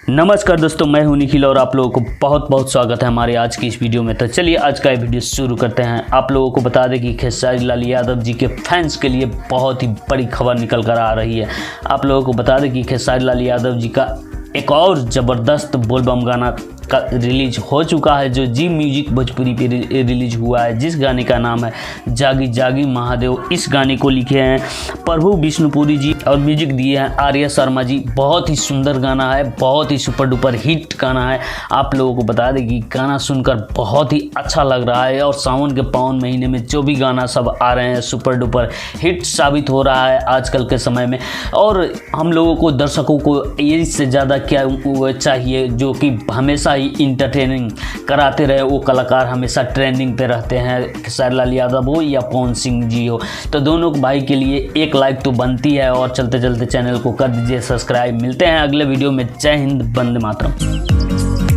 नमस्कार दोस्तों, मैं हूं निखिल और आप लोगों को बहुत बहुत स्वागत है हमारे आज की इस वीडियो में। तो चलिए आज का ये वीडियो शुरू करते हैं। आप लोगों को बता दें कि खेसारी लाल यादव जी के फैंस के लिए बहुत ही बड़ी खबर निकल कर आ रही है। आप लोगों को बता दें कि खेसारी लाल यादव जी का एक और ज़बरदस्त बोलबम गाना का रिलीज हो चुका है, जो जी म्यूजिक भोजपुरी पे रिलीज हुआ है, जिस गाने का नाम है जागी जागी महादेव। इस गाने को लिखे हैं प्रभु विष्णुपुरी जी और म्यूजिक दिए हैं आर्या शर्मा जी। बहुत ही सुंदर गाना है, बहुत ही सुपर डुपर हिट गाना है। आप लोगों को बता दें कि गाना सुनकर बहुत ही अच्छा लग रहा है और सावन के पावन महीने में जो भी गाना सब आ रहे हैं सुपर डुपर हिट साबित हो रहा है आजकल के समय में। और हम लोगों को दर्शकों को इससे ज़्यादा क्या चाहिए, जो कि हमेशा ही इंटरटेनिंग कराते रहे। वो कलाकार हमेशा ट्रेंडिंग पे रहते हैं, खेसारी लाल यादव हो या पवन सिंह जी हो। तो दोनों भाई के लिए एक लाइक तो बनती है और चलते चलते चैनल को कर दीजिए सब्सक्राइब। मिलते हैं अगले वीडियो में। जय हिंद, वंदे मातरम।